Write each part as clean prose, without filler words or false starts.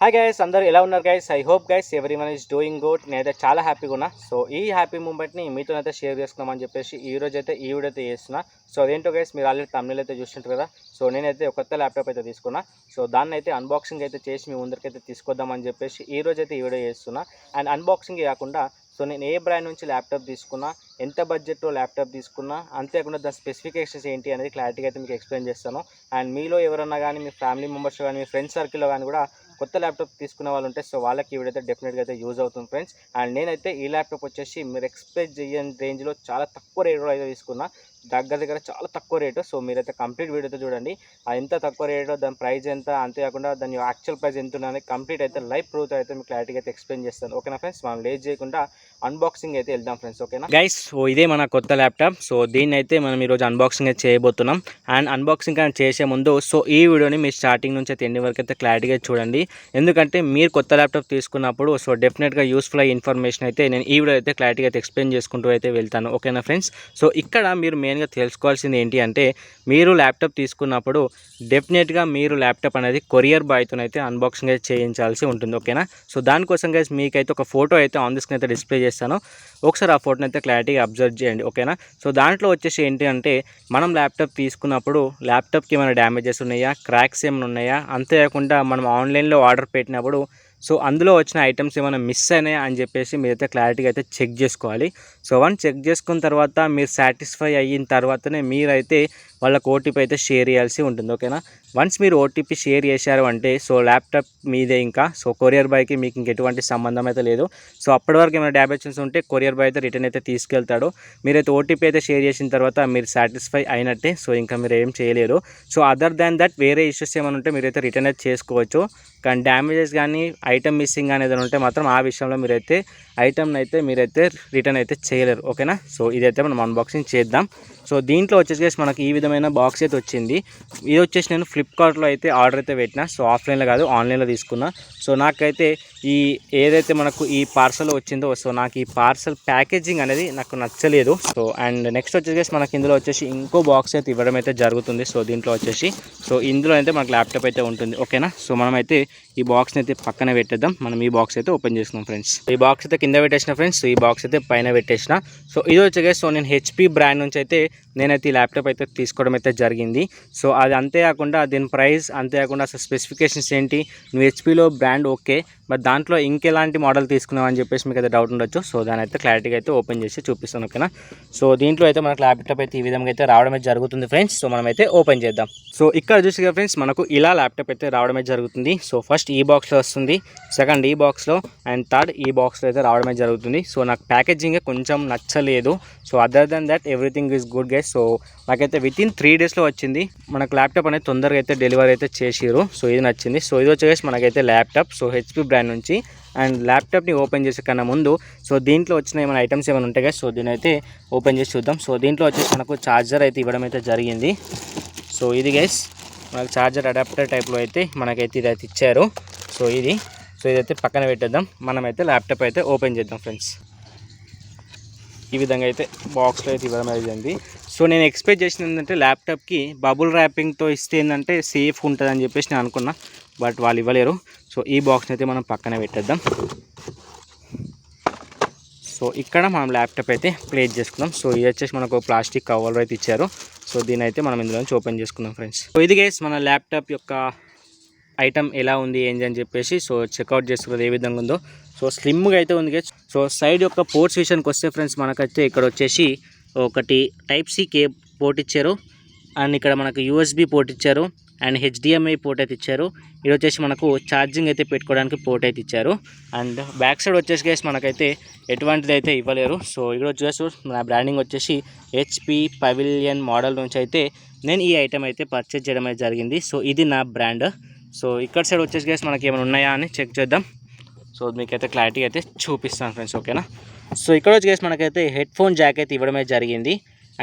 Hi guys, అందరూ ఎలా ఉన్నారు guys? I hope guys everyone is doing good. నేనైతే చాలా హ్యాపీగా ఉన్నా. సో ఈ హ్యాపీ మూమెంట్ని మీతోనైతే షేర్ చేసుకుందామని చెప్పేసి ఈ రోజు అయితే ఈ వీడియో అయితే చేస్తున్నా. సో అదేంటో గైస్, మీరు ఆల్రెడీ తమిళ అయితే చూస్తుంటారు కదా. సో నేనైతే ఒక కొత్త ల్యాప్టాప్ అయితే తీసుకున్నా. సో దాన్ని అయితే అన్బాక్సింగ్ అయితే చేసి మీ ముందరికైతే తీసుకొద్దామని చెప్పేసి ఈ రోజు అయితే ఈ వీడియో చేస్తున్నా. అండ్ అన్బాక్సింగ్ కాకుండా సో నేను ఏ బ్రాండ్ నుంచి ల్యాప్టాప్ తీసుకున్నా, ఎంత బడ్జెట్లో ల్యాప్టాప్ తీసుకున్నా, అంతేకాకుండా దాని స్పెసిఫికేషన్స్ ఏంటి అనేది క్లారిటీగా అయితే మీకు ఎక్స్ప్లెయిన్ చేస్తాను. అండ్ మీలో ఎవరన్నా కానీ మీ ఫ్యామిలీ మెంబర్స్ కానీ మీ ఫ్రెండ్స్ సర్కిల్లో కానీ కూడా కొత్త ల్యాప్టాప్ తీసుకునే వాళ్ళు ఉంటే సో వాళ్ళకి ఈ వీడియో అయితే డెఫినెట్గా అయితే యూజ్ అవుతుంది ఫ్రెండ్స్. అండ్ నేనైతే ఈ ల్యాప్టాప్ వచ్చేసి మీరు ఎక్స్పెక్ట్ చేయని రేంజ్లో చాలా తక్కువ రేట్లో అయితే తీసుకున్నా. దగ్గర చాలా తక్కువ రేటు. సో మీరైతే కంప్లీట్ వీడియో అయితే చూడండి. ఎంత తక్కువ రేటు, దాని ప్రైస్ ఎంత, అంతేకాకుండా దాని యాక్చువల్ ప్రైస్ ఎంత ఉన్నది కంప్లీట్ అయితే లైవ్ ప్రూఫ్ అయితే మీకు క్లారిటీగా అయితే ఎక్స్ప్లెయిన్ చేస్తాను. ఓకేనా ఫ్రెండ్స్, మనం లేట్ చేయకుండా అన్బాక్సింగ్ అయితే వెళ్దాం ఫ్రెండ్స్. ఓకేనా గైస్, సో ఇదే మన కొత్త ల్యాప్టాప్. సో దీన్ని అయితే మనం ఈరోజు అన్బాక్సింగ్ అయితే చేయబోతున్నాం. అండ్ అన్బాక్సింగ్ కానీ చేసే ముందు సో ఈ వీడియోని మీరు స్టార్టింగ్ నుంచి అయితే ఎండ్ వరకు అయితే క్లారిటీగా చూడండి. ఎందుకంటే మీరు కొత్త ల్యాప్టాప్ తీసుకున్నప్పుడు సో డెఫినెట్గా యూస్ఫుల్ అయ్యే ఇన్ఫర్మేషన్ అయితే నేను ఈ వీడియో అయితే క్లారిటీగా అయితే ఎక్స్ప్లెయిన్ చేసుకుంటూ అయితే వెళ్తాను. ఓకేనా ఫ్రెండ్స్, సో ఇక్కడ మీరు మెయిన్గా తెలుసుకోవాల్సింది ఏంటి అంటే మీరు ల్యాప్టాప్ తీసుకున్నప్పుడు డెఫినెట్గా మీరు ల్యాప్టాప్ అనేది కొరియర్ బాయ్తో అయితే అన్బాక్సింగ్ అయితే చేయించాల్సి ఉంటుంది. ఓకేనా, సో దానికోసం గైస్ మీకైతే ఒక ఫోటో అయితే ఆన్ ది స్క్రీన్ అయితే డిస్ప్లే చేస్తాను. ఒకసారి ఆ ఫోటోని అయితే క్లారిటీగా అబ్జర్వ్ చేయండి. ఓకేనా, సో దాంట్లో వచ్చేసి ఏంటి అంటే మనం ల్యాప్టాప్ తీసుకున్నప్పుడు ల్యాప్టాప్కి ఏమైనా డ్యామేజెస్ ఉన్నాయా, క్రాక్స్ ఏమైనా ఉన్నాయా, అంతేకాకుండా మనం ఆన్లైన్లో ఆర్డర్ పెట్టినప్పుడు సో అందులో వచ్చిన ఐటమ్స్ ఏమైనా మిస్ అయినాయా అని చెప్పేసి మీరైతే క్లారిటీగా అయితే చెక్ చేసుకోవాలి. సో వన్ చెక్ చేసుకున్న తర్వాత మీరు సాటిస్ఫై అయిన తర్వాతనే మీరైతే వాళ్ళకి ఓటీపీ అయితే షేర్ చేయాల్సి ఉంటుంది. ఓకేనా, వన్స్ మీరు ఓటీపీ షేర్ చేశారు అంటే సో ల్యాప్టాప్ మీదే. ఇంకా సో కొరియర్ బాయ్కి మీకు ఇంకెటువంటి సంబంధం అయితే లేదు. సో అప్పటి వరకు ఏమైనా డ్యామేజెస్ ఉంటే కొరియర్ బాయ్ అయితే రిటర్న్ అయితే తీసుకెళ్తాడు. మీరైతే ఓటీపీ అయితే షేర్ చేసిన తర్వాత మీరు సాటిస్ఫై అయినట్టే. సో ఇంకా మీరు ఏం చేయలేరు. సో అదర్ దాన్ దట్ వేరే ఇష్యూస్ ఏమైనా ఉంటే మీరైతే రిటర్న్ అయితే చేసుకోవచ్చు. కానీ డ్యామేజెస్ కానీ ఐటమ్ మిస్సింగ్ అనేది ఉంటే మాత్రం ఆ విషయంలో మీరైతే ఐటమ్ని అయితే మీరైతే రిటర్న్ అయితే చేయలేరు. ఓకేనా, సో ఇదైతే మనం అన్బాక్సింగ్ చేద్దాం. సో దీంట్లో వచ్చేసి మనకి ఈ విధమైన బాక్స్ అయితే వచ్చింది. ఇది వచ్చేసి నేను ఫ్లిప్కార్ట్లో అయితే ఆర్డర్ అయితే పెట్టినా. సో ఆఫ్లైన్లో కాదు, ఆన్లైన్లో తీసుకున్నా. సో నాకైతే ఈ ఏదైతే మనకు ఈ పార్సల్ వచ్చిందో సో నాకు ఈ పార్సల్ ప్యాకేజింగ్ అనేది నాకు నచ్చలేదు. సో అండ్ నెక్స్ట్ వచ్చేసి మనకి ఇందులో వచ్చేసి ఇంకో బాక్స్ అయితే ఇవ్వడం అయితే జరుగుతుంది. సో దీంట్లో వచ్చేసి సో ఇందులో అయితే మనకు ల్యాప్టాప్ అయితే ఉంటుంది. ఓకేనా, సో మనమైతే ఈ బాక్స్ని అయితే పక్కన పెట్టేద్దాం. మనం ఈ బాక్స్ అయితే ఓపెన్ చేసుకున్నాం ఫ్రెండ్స్. ఈ బాక్స్ అయితే కింద పెట్టేసిన ఫ్రెండ్స్. ఈ బాక్స్ అయితే పైన పెట్టేసిన. సో ఇది వచ్చేసి సో నేను హెచ్పి బ్రాండ్ నుంచి అయితే నేనైతే ఈ ల్యాప్టాప్ అయితే తీసుకోవడం అయితే జరిగింది. సో అది అంతేకాకుండా దీని ప్రైస్, అంతేకాకుండా అసలు స్పెసిఫికేషన్స్ ఏంటి, నువ్వు హెచ్పిలో బ్రాండ్ ఓకే, బట్ దాంట్లో ఇంకెలాంటి మోడల్ తీసుకున్నావు అని చెప్పేసి మీకు అయితే డౌట్ ఉండొచ్చు. సో దాని అయితే క్లారిటీగా అయితే ఓపెన్ చేసి చూపిస్తాను. ఓకేనా, సో దీంట్లో అయితే మనకు ల్యాప్టాప్ అయితే ఈ విధంగా అయితే రావడమే జరుగుతుంది ఫ్రెండ్స్. సో మనమైతే ఓపెన్ చేద్దాం. సో ఇక్కడ చూసిగా ఫ్రెండ్స్ మనకు ఇలా ల్యాప్టాప్ అయితే రావడమే జరుగుతుంది. సో ఫస్ట్ ఈ బాక్స్లో వస్తుంది, సెకండ్ ఈ బాక్స్లో, అండ్ థర్డ్ ఈ బాక్స్లో అయితే రావడమే జరుగుతుంది. సో నాకు ప్యాకేజింగ్ కొంచెం నచ్చలేదు. So other than that everything is good guys. So నాకైతే వితిన్ 3 డేస్లో వచ్చింది. మనకు ల్యాప్టాప్ అనేది తొందరగా అయితే డెలివరీ అయితే చేసిరు. సో ఇది నచ్చింది. సో ఇది వచ్చేసి మనకైతే ల్యాప్టాప్ సో హెచ్పి బ్రాండ్ నుంచి. అండ్ ల్యాప్టాప్ని ఓపెన్ చేసే కన్నా ముందు సో దీంట్లో వచ్చిన ఏమైనా ఐటమ్స్ ఏమైనా ఉంటాయి కదా. సో దీని అయితే ఓపెన్ చేసి చూద్దాం. సో దీంట్లో వచ్చేసి మనకు ఛార్జర్ అయితే ఇవ్వడం అయితే జరిగింది. సో ఇది గైస్ మనకు ఛార్జర్ అడాప్టర్ టైప్లో అయితే మనకైతే ఇది అయితే ఇచ్చారు. సో ఇదైతే పక్కన పెట్టేద్దాం. మనమైతే ల్యాప్టాప్ అయితే ఓపెన్ చేద్దాం ఫ్రెండ్స్. ఈ విధంగా అయితే బాక్స్లో అయితే ఇవ్వడం జరిగింది. సో నేను ఎక్స్పెక్ట్ చేసిన ఏంటంటే ల్యాప్టాప్కి బబుల్ ర్యాపింగ్తో ఇస్తే ఏంటంటే సేఫ్ ఉంటుందని చెప్పేసి నేను అనుకున్నా, బట్ వాళ్ళు ఇవ్వలేరు. సో ఈ బాక్స్ని అయితే మనం పక్కన పెట్టేద్దాం. సో ఇక్కడ మనం ల్యాప్టాప్ అయితే ప్లేస్ చేసుకుందాం. సో ఇది వచ్చేసి మనకు ప్లాస్టిక్ కవర్ అయితే ఇచ్చారు. సో దీని అయితే మనం ఇందులో నుంచి ఓపెన్ చేసుకుందాం ఫ్రెండ్స్. సో ఇది గైస్ మన ల్యాప్టాప్ యొక్క ఐటమ్ ఎలా ఉంది ఏంటి అని చెప్పేసి సో చెక్అవుట్ చేసుకున్నది ఏ విధంగా ఉందో. సో స్లిమ్గా అయితే ఉంది గైస్. సో సైడ్ యొక్క పోర్ట్స్ విషయానికి వస్తే ఫ్రెండ్స్ మనకైతే ఇక్కడ వచ్చేసి ఒకటి టైప్ సి పోర్ట్ ఇచ్చారు. అండ్ ఇక్కడ మనకు యూఎస్బి పోర్ట్ ఇచ్చారు. అండ్ హెచ్డిఎంఐ పోర్ట్ అయితే ఇచ్చారు. ఇది వచ్చేసి మనకు ఛార్జింగ్ అయితే పెట్టుకోవడానికి పోర్ట్ అయితే ఇచ్చారు. అండ్ బ్యాక్ సైడ్ వచ్చేసి గైస్ మనకైతే ఎటువంటిది అయితే ఇవ్వలేరు. సో ఇక్కడ వచ్చేసి నా బ్రాండింగ్ వచ్చేసి హెచ్పి పవిలియన్ మోడల్ నుంచి అయితే నేను ఈ ఐటమ్ అయితే పర్చేజ్ చేయడం అయితే జరిగింది. సో ఇది నా బ్రాండ్. సో ఇక్కడ సైడ్ వచ్చేసి గైస్ మనకి ఏమైనా ఉన్నాయా అని చెక్ చేద్దాం. సో మీకైతే క్లారిటీ అయితే చూపిస్తాను ఫ్రెండ్స్. ఓకేనా, సో ఇక్కడ వచ్చి గైస్ మనకైతే హెడ్ ఫోన్ జాక్ అయితే ఇవ్వడమే జరిగింది.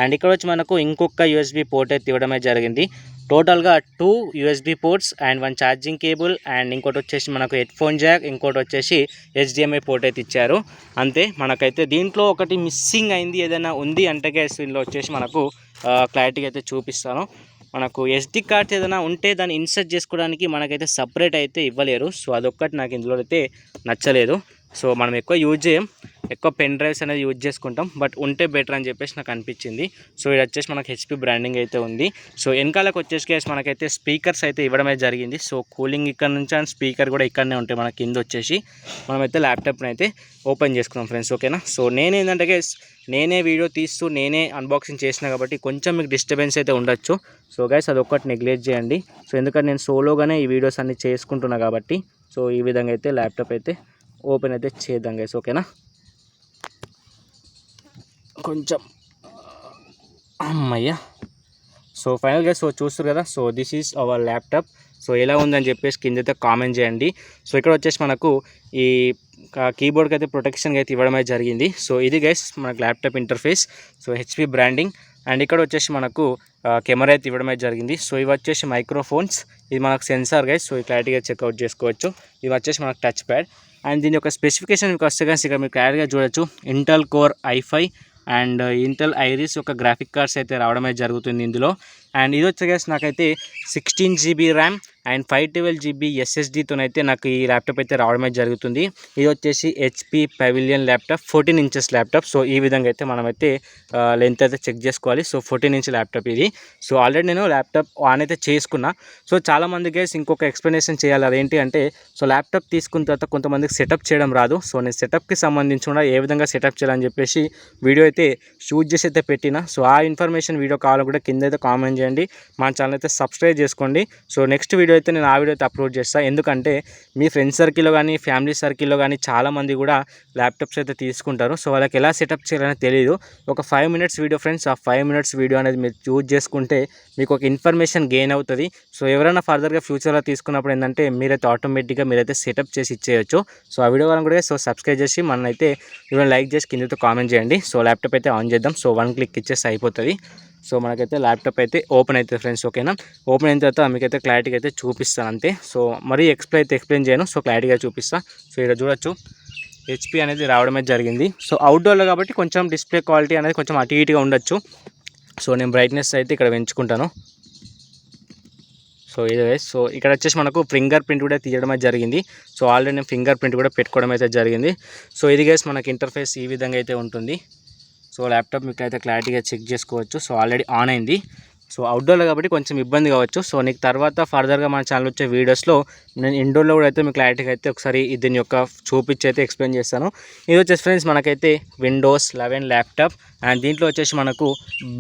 అండ్ ఇక్కడ వచ్చి మనకు ఇంకొక యూఎస్బి పోర్ట్ అయితే ఇవ్వడమే జరిగింది. టోటల్గా 2 USB ports and 1 charging cable and ఇంకోటి వచ్చేసి మనకు హెడ్ ఫోన్ జాక్, ఇంకోటి వచ్చేసి హెచ్డిఎంఐ పోర్ట్ అయితే ఇచ్చారు. అంతే, మనకైతే దీంట్లో ఒకటి మిస్సింగ్ అయింది ఏదైనా ఉంది అంటే గైస్ దీనిలో వచ్చేసి మనకు క్లారిటీగా అయితే చూపిస్తాను. మనకు ఎస్డి కార్డ్స్ ఏదైనా ఉంటే దాన్ని ఇన్సర్ట్ చేసుకోవడానికి మనకైతే సపరేట్ అయితే ఇవ్వలేరు. సో అదొక్కటి నాకు ఇందులో అయితే నచ్చలేదు. సో మనం ఎక్కువ యూజ్ చేయం, ఎక్కువ పెన్ డ్రైవ్స్ అనేది యూజ్ చేసుకుంటాం, బట్ ఉంటే బెటర్ అని చెప్పేసి నాకు అనిపించింది. సో ఇది వచ్చేసి మనకు హెచ్పి బ్రాండింగ్ అయితే ఉంది. సో వెనకాలకు వచ్చేసి గైస్ మనకైతే స్పీకర్స్ అయితే ఇవ్వడమే జరిగింది. సో కూలింగ్ ఇక్కడ నుంచి అండ్ స్పీకర్ కూడా ఇక్కడనే ఉంటాయి. మన కింద వచ్చేసి మనమైతే ల్యాప్టాప్ని అయితే ఓపెన్ చేసుకున్నాం ఫ్రెండ్స్, ఓకేనా. సో నేనేంటంటే గైస్ నేనే వీడియో తీస్తూ నేనే అన్బాక్సింగ్ చేసిన కాబట్టి కొంచెం మీకు డిస్టర్బెన్స్ అయితే ఉండొచ్చు. సో గైస్ అదొక్కటి నెగ్లెక్ట్ చేయండి. సో ఎందుకంటే నేను సోలోగానే ఈ వీడియోస్ అన్ని చేసుకుంటున్నా కాబట్టి. సో ఈ విధంగా అయితే ల్యాప్టాప్ అయితే ఓపెన్ అయితే చేద్దాం గైస్, ఓకేనా. కొంచెం అమ్మయ్య. సో ఫైనల్గా సో చూస్తారు కదా, so this is our laptop. So ఎలా ఉందని చెప్పేసి కిందైతే కామెంట్ చేయండి. సో ఇక్కడ వచ్చేసి మనకు ఈ కీబోర్డ్కి అయితే ప్రొటెక్షన్గా అయితే ఇవ్వడమే జరిగింది. సో ఇది గైస్ మనకు laptop interface. So HP branding and ఇక్కడ వచ్చేసి మనకు కెమెరా అయితే ఇవ్వడమే జరిగింది. సో ఇవి వచ్చేసి మైక్రోఫోన్స్, ఇది మనకు సెన్సార్ గైస్. సో ఈ క్లారిటీగా చెక్అవుట్ చేసుకోవచ్చు. ఇవి వచ్చేసి మనకు టచ్ ప్యాడ్ అండ్ దీని యొక్క స్పెసిఫికేషన్ మీకు వస్తే కానీ ఇక్కడ మీరు క్లారిటీగా చూడొచ్చు. Intel core i5 and Intel iris యొక్క గ్రాఫిక్ కార్డ్స్ అయితే రావడమే జరుగుతుంది ఇందులో. అండ్ ఇది వచ్చేసి నాకైతే 16 GB ర్యామ్ అండ్ 512 GB SSDతోనైతే నాకు ఈ ల్యాప్టాప్ అయితే రావడమే జరుగుతుంది. ఇది వచ్చేసి HP pavilion laptop, 14 inches laptop. So ఈ విధంగా అయితే మనమైతే లెంత్ అయితే చెక్ చేసుకోవాలి. సో 14 ఇంచ్ ల్యాప్టాప్ ఇది. సో ఆల్రెడీ నేను ల్యాప్టాప్ ఆన్ అయితే చేసుకున్నా. సో చాలామంది గైస్ ఇంకొక ఎక్స్ప్లెనేషన్ చేయాలి, అదేంటి అంటే సో ల్యాప్టాప్ తీసుకున్న తర్వాత కొంతమందికి సెటప్ చేయడం రాదు. సో నేను సెటప్కి సంబంధించి కూడా ఏ విధంగా సెటప్ చేయాలని చెప్పేసి వీడియో అయితే షూట్ చేసి అయితే పెట్టిన. సో ఆ ఇన్ఫర్మేషన్ వీడియో కావాలని కూడా కింద అయితే కామెంట్ చేయండి. మా ఛానల్ అయితే సబ్స్క్రైబ్ చేసుకోండి. సో నెక్స్ట్ వీడియో అయితే నేను ఆ వీడియో అయితే అప్లోడ్ చేస్తాను. ఎందుకంటే మీ ఫ్రెండ్స్ సర్కిల్లో కానీ ఫ్యామిలీ సర్కిల్లో కానీ చాలామంది కూడా ల్యాప్టాప్స్ అయితే తీసుకుంటారు. సో వాళ్ళకి ఎలా సెటప్ చేయాలని తెలియదు. ఒక 5 minutes వీడియో ఫ్రెండ్స్, ఆ 5 minutes వీడియో అనేది మీరు చూజ్ చేసుకుంటే మీకు ఒక ఇన్ఫర్మేషన్ గెయిన్ అవుతుంది. సో ఎవరైనా ఫర్దర్గా ఫ్యూచర్లో తీసుకున్నప్పుడు ఏంటంటే మీరైతే ఆటోమేటిక్గా మీరైతే సెటప్ చేసి ఇచ్చేయచ్చు. సో ఆ వీడియో వాళ్ళని కూడా సో సబ్స్క్రైబ్ చేసి మనైతే వీడియో లైక్ చేసి కిందతో కామెంట్ చేయండి. సో ల్యాప్టాప్ అయితే ఆన్ చేద్దాం. సో 1 click ఇచ్చేసి అయిపోతుంది. సో మనకైతే ల్యాప్టాప్ అయితే ఓపెన్ అవుతుంది ఫ్రెండ్స్, ఓకేనా. ఓపెన్ అయిన తర్వాత మీకైతే క్లారిటీగా అయితే చూపిస్తాను అంతే. సో మరీ ఎక్స్ప్లెయిన్ చేయను. సో క్లారిటీగా చూపిస్తాను. సో ఇక్కడ చూడొచ్చు హెచ్పి అనేది రావడమే జరిగింది. సో అవుట్డోర్లో కాబట్టి కొంచెం డిస్ప్లే క్వాలిటీ అనేది కొంచెం అటు ఇటుగా ఉండొచ్చు. సో నేను బ్రైట్నెస్ అయితే ఇక్కడ పెంచుకుంటాను. సో ఇదే. సో ఇక్కడ వచ్చేసి మనకు ఫింగర్ ప్రింట్ కూడా తీయడమే జరిగింది. సో ఆల్రెడీ నేను ఫింగర్ ప్రింట్ కూడా పెట్టుకోవడం అయితే జరిగింది. సో ఇది గైస్ మనకి ఇంటర్ఫేస్ ఈ విధంగా అయితే ఉంటుంది. సో ల్యాప్టాప్ మీకు అయితే క్లారిటీగా చెక్ చేసుకోవచ్చు. సో ఆల్రెడీ ఆన్ అయింది. సో అవుట్డోర్లో కాబట్టి కొంచెం ఇబ్బంది కావచ్చు. సో నీకు తర్వాత ఫర్దర్గా మన ఛానల్ వచ్చే వీడియోస్లో నేను ఇండోర్లో కూడా అయితే మీకు క్లారిటీగా అయితే ఒకసారి దీని యొక్క చూపించి అయితే ఎక్స్ప్లెయిన్ చేస్తాను. ఇది వచ్చేసి ఫ్రెండ్స్ మనకైతే Windows 11 ల్యాప్టాప్ అండ్ దీంట్లో వచ్చేసి మనకు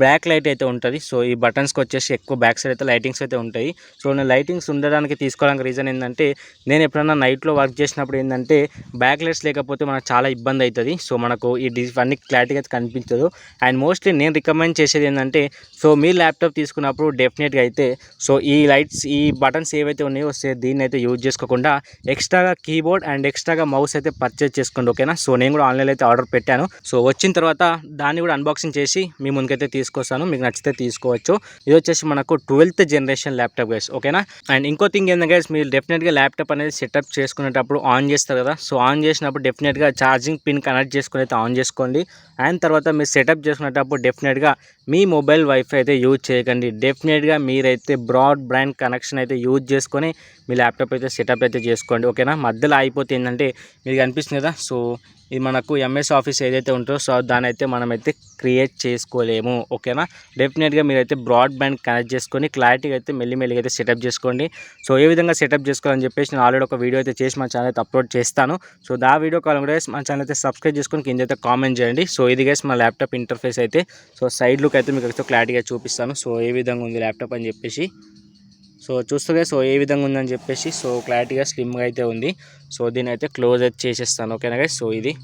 బ్యాక్ లైట్ అయితే ఉంటుంది. సో ఈ బటన్స్కి వచ్చేసి ఎక్కువ బ్యాక్ సైడ్ అయితే లైటింగ్స్ అయితే ఉంటాయి. సో నేను లైటింగ్స్ ఉండడానికి తీసుకోవడానికి రీజన్ ఏంటంటే నేను ఎప్పుడైనా నైట్లో వర్క్ చేసినప్పుడు ఏంటంటే బ్యాక్ లైట్స్ లేకపోతే మనకు చాలా ఇబ్బంది అవుతుంది. సో మనకు ఇవన్నీ క్లారిటీగా అయితే కనిపించదు. అండ్ మోస్ట్లీ నేను రికమెండ్ చేసేది ఏంటంటే సో మీ ల్యాప్టాప్ తీసుకున్నప్పుడు డెఫినెట్గా అయితే సో ఈ లైట్స్ ఈ బటన్స్ ఏవైతే ఉన్నాయో దీన్ని అయితే యూజ్ చేసుకోకుండా ఎక్స్ట్రాగా కీబోర్డ్ అండ్ ఎక్స్ట్రాగా మౌస్ అయితే పర్చేజ్ చేసుకోండి, ఓకేనా. సో నేను కూడా ఆన్లైన్లో అయితే ఆర్డర్ పెట్టాను. సో వచ్చిన తర్వాత దాన్ని కూడా అన్బాక్సింగ్ చేసి మీ ముందుకైతే తీసుకొస్తాను, మీకు నచ్చితే తీసుకోవచ్చు. ఇది వచ్చేసి మనకు 12th జనరేషన్ ల్యాప్టాప్ గైస్, ఓకేనా. అండ్ ఇంకో థింగ్ ఏంటంటే గైస్ మీరు డెఫినెట్గా ల్యాప్టాప్ అనేది సెటప్ చేసుకునేటప్పుడు ఆన్ చేస్తారు కదా. సో ఆన్ చేసినప్పుడు డెఫినెట్గా ఛార్జింగ్ పిన్ కనెక్ట్ చేసుకుని అయితే ఆన్ చేసుకోండి. అండ్ తర్వాత మీరు సెటప్ చేసుకునేటప్పుడు డెఫినెట్గా మీ మొబైల్ వైఫై అయితే యూజ్ చేయకండి. డెఫినెట్గా మీరైతే బ్రాడ్బ్యాండ్ కనెక్షన్ అయితే యూజ్ చేసుకొని మీ ల్యాప్టాప్ అయితే సెటప్ అయితే చేసుకోండి, ఓకేనా. మధ్యలో అయిపోతే ఏంటంటే మీకు అనిపిస్తుంది కదా. సో ఇది మనకు ఎంఎస్ ఆఫీస్ ఏదైతే ఉంటుందో సో దాని అయితే మనమైతే క్రియేట్ చేసుకోలేము, ఓకేనా. డెఫినెట్గా మీరైతే బ్రాడ్బ్యాండ్ కనెక్ట్ చేసుకొని క్లారిటీగా అయితే మెల్లిమెల్లిగా అయితే సెటప్ చేసుకోండి. సో ఏ విధంగా సెటప్ చేసుకోవాలని చెప్పేసి నేను ఆల్రెడీ ఒక వీడియో అయితే చేసి మా ఛానల్ అయితే అప్లోడ్ చేస్తాను. సో ఆ వీడియో కావాలని కూడా మా ఛానల్ అయితే సబ్స్క్రైబ్ చేసుకొని కింద అయితే కామెంట్ చేయండి. సో ఇది గైస్ మా ల్యాప్టాప్ ఇంటర్ఫేస్ అయితే. సో సైడ్ లుక్ అయితే మీకు అయితే క్లారిటీగా చూపిస్తాను. సో ఏ విధంగా ఉంది ల్యాప్టాప్ అని చెప్పేసి సో చూస్తే సో ఏ విధంగా ఉందని చెప్పేసి సో క్లారిటీగా స్లిమ్గా అయితే ఉంది. సో దీని అయితే క్లోజ్ అయితే చేసేస్తాను, ఓకేనా గైస్. సో ఇది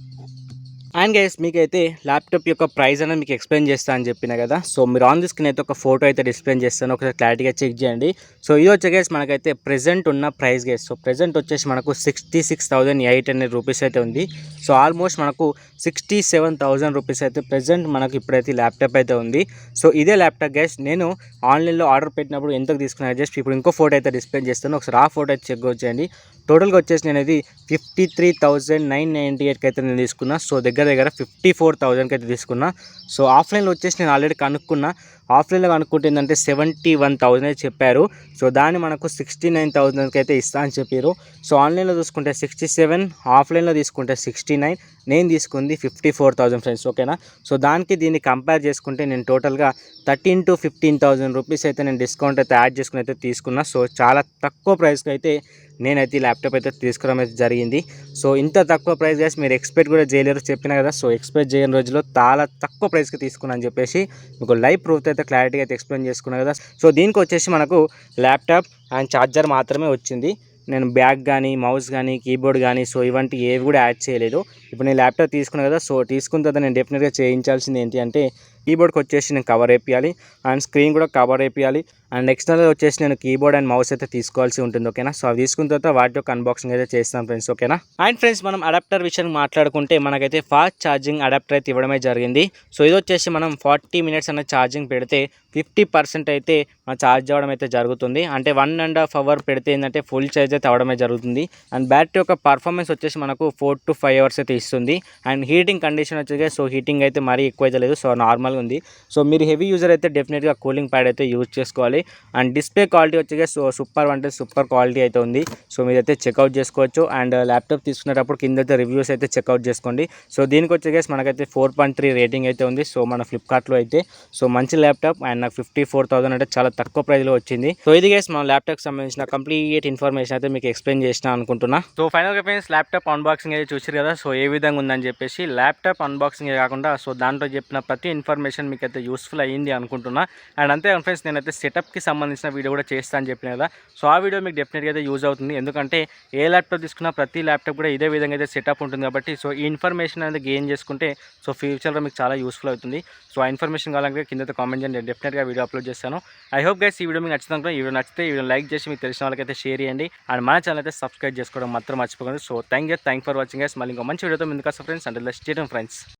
అండ్ గైస్ మీకైతే ల్యాప్టాప్ యొక్క ప్రైస్ అనేది మీకు ఎక్స్ప్లెయిన్ చేస్తాను అని చెప్పిన కదా. సో మీరు ఆన్ ది స్క్రీన్ అయితే ఒక ఫోటో అయితే డిస్ప్లే చేస్తాను, ఒకసారి క్లారిటీగా చెక్ చేయండి. సో ఇది వచ్చే గైస్ మనకైతే ప్రెజెంట్ ఉన్న ప్రైస్ గైస్. సో ప్రెజెంట్ వచ్చేసి మనకు 66,800 రూపీస్ అయితే ఉంది. సో ఆల్మోస్ట్ మనకు 67,000 రూపీస్ అయితే ప్రెజెంట్ మనకు ఇప్పుడైతే ల్యాప్టాప్ అయితే ఉంది. సో ఇదే ల్యాప్టాప్ గైస్ నేను ఆన్లైన్లో ఆర్డర్ పెట్టినప్పుడు ఎంతకు తీసుకున్నాను జస్ట్ ఇప్పుడు ఇంకో ఫోటో అయితే డిస్ప్లే చేస్తాను, ఒకసారి ఆ ఫోటో అయితే చెక్ చేయండి. టోటల్గా వచ్చేసి నేను ఇది 53,998కి అయితే నేను తీసుకున్నా. సో దగ్గర 54,000కి అయితే తీసుకున్నా. సో ఆఫ్లైన్లో వచ్చేసి నేను ఆల్రెడీ కనుక్కున్నా ఆఫ్లైన్లో కనుక్కుంటే ఏంటంటే 71,000 చెప్పారు. సో దాన్ని మనకు 69,000కి అయితే ఇస్తా అని చెప్పారు. సో ఆన్లైన్లో చూసుకుంటే 67, ఆఫ్లైన్లో తీసుకుంటే 69, నేను తీసుకుంది 54,000 ఫ్రెండ్స్. ఓకేనా. సో దానికి దీన్ని కంపేర్ చేసుకుంటే నేను టోటల్గా 13,000 to 15,000 రూపీస్ అయితే నేను డిస్కౌంట్ అయితే యాడ్ చేసుకుని అయితే తీసుకున్నా. సో చాలా తక్కువ ప్రైస్కి అయితే నేనైతే ఈ ల్యాప్టాప్ అయితే తీసుకోవడం అయితే జరిగింది. సో ఇంత తక్కువ ప్రైస్ గైస్ మీరు ఎక్స్పెక్ట్ కూడా చేయలేరు, చెప్పినా కదా. సో ఎక్స్పెక్ట్ చేయని రోజుల్లో చాలా తక్కువ ప్రైస్కి తీసుకున్నా అని చెప్పేసి మీకు లైవ్ ప్రూఫ్ అయితే క్లారిటీగా అయితే ఎక్స్ప్లెయిన్ చేసుకున్నాను కదా. సో దీనికి వచ్చేసి మనకు ల్యాప్టాప్ అండ్ ఛార్జర్ మాత్రమే వచ్చింది. నేను బ్యాగ్ కానీ, మౌస్ కానీ, కీబోర్డ్ కానీ సో ఇవంటి ఏవి కూడా యాడ్ చేయలేదు. ఇప్పుడు నేను ల్యాప్టాప్ తీసుకున్నాను కదా. సో తీసుకున్న తర్వాత నేను డెఫినెట్గా చేయించాల్సింది ఏంటి అంటే కీబోర్డ్కి వచ్చేసి నేను కవర్ వేపియాలి అండ్ స్క్రీన్ కూడా కవర్ వేపియాలి అండ్ ఎక్స్టర్నల్ వచ్చేసి నేను కీబోర్డ్ అండ్ మౌస్ అయితే తీసుకోవాల్సి ఉంటుంది. ఓకేనా. సో అవి తీసుకున్న తర్వాత వాటి యొక్క అన్బాక్సింగ్ అయితే చేస్తాను ఫ్రెండ్స్. ఓకేనా. అండ్ ఫ్రెండ్స్ మనం అడాప్టర్ విషయం మాట్లాడుకుంటే మనకైతే ఫాస్ట్ ఛార్జింగ్ అడాప్టర్ అయితే ఇవ్వడమే జరిగింది. సో ఇది వచ్చేసి మనం 40 minutes అనే ఛార్జింగ్ పెడితే 50% అయితే మన ఛార్జ్ అవ్వడం అయితే జరుగుతుంది. అంటే 1.5 hours పెడితే ఏంటంటే ఫుల్ ఛార్జ్ అయితే అవ్వడమే జరుగుతుంది. అండ్ బ్యాటరీ యొక్క పర్ఫార్మెన్స్ వచ్చేసి మనకు 4 to 5 hours అయితే ఇస్తుంది. అండ్ హీటింగ్ కండిషన్ వచ్చేసి సో హీటింగ్ అయితే మరీ ఎక్కువ అయితే లేదు, సో నార్మల్గా ఉంది. సో మీరు హెవీ యూజర్ అయితే డెఫినెట్గా కూలింగ్ ప్యాడ్ అయితే యూజ్ చేసుకోవాలి. అండ్ డిస్ప్లే క్వాలిటీ వచ్చేసి సో సూపర్ అంటే సూపర్ క్వాలిటీ అయితే ఉంది. సో మీరైతే చెక్అవుట్ చేసుకోవచ్చు. అండ్ ల్యాప్టాప్ తీసుకునేటప్పుడు కింద అయితే రివ్యూస్ అయితే చెక్అవుట్ చేసుకోండి. సో దీనికి వచ్చేసి మనకైతే 4.3 రేటింగ్ అయితే ఉంది. సో మన ఫ్లిప్కార్ట్లో అయితే సో మంచి ల్యాప్టాప్ అండ్ నాకు 54,000 అంటే చాలా తక్కువ ప్రైస్లో వచ్చింది. సో ఇది గైస్ మన ల్యాప్టాప్కి సంబంధించిన కంప్లీట్ ఇన్ఫర్మేషన్ అయితే మీకు ఎక్స్ప్లెయిన్ చేసిన అనుకుంటున్నా. సో ఫైనల్గా ఫ్రెండ్స్ ల్యాప్టాప్ అన్బాక్సింగ్ అయితే చూసారు కదా. సో ఏ విధంగా ఉందని చెప్పేసి ల్యాప్టాప్ అన్బాక్సింగ్ కాకుండా సో దాంట్లో చెప్పిన ప్రతి ఇన్ఫర్మేషన్ మీకు అయితే యూస్ఫుల్ అయ్యింది అనుకుంటున్నా. అండ్ అంతే ఫ్రెండ్స్ నేనైతే సెటప్కి సంబంధించిన వీడియో కూడా చేస్తా అని చెప్పిన కదా. సో ఆ వీడియో మీకు డెఫినెట్గా అయితే యూజ్ అవుతుంది. ఎందుకంటే ఏ ల్యాప్టాప్ తీసుకున్నా ప్రతి ల్యాప్టాప్ కూడా ఇదే విధంగా అయితే సెటప్ ఉంటుంది కాబట్టి సో ఈ ఇన్ఫర్మేషన్ అనేది గెయిన్ చేసుకుంటే సో ఫ్యూచర్లో మీకు చాలా యూస్ఫుల్ అవుతుంది. సో ఆ ఇన్ఫర్మేషన్ కావాలంటే కింద కామెంట్ చేయండి, డెఫినెట్గా వీడియో అప్లోడ్ చేస్తాను. ఐ హోప్ గైస్ ఈ వీడియో మీకు నచ్చింది. ఈ వీడియో నచ్చితే ఈ వీడియో లైక్ చేసి మీకు తెలిసిన వాళ్ళకైతే షేర్ చేయండి అండ్ మన ఛానల్ అయితే సబ్స్క్రైబ్ చేసుకోవడం మాత్రం మర్చిపోకండి. So thank for watching guys. మళ్ళీ ఇంకో మంచి వీడియోతో ముందుకు వస్తాను friends. And let's stay tuned friends.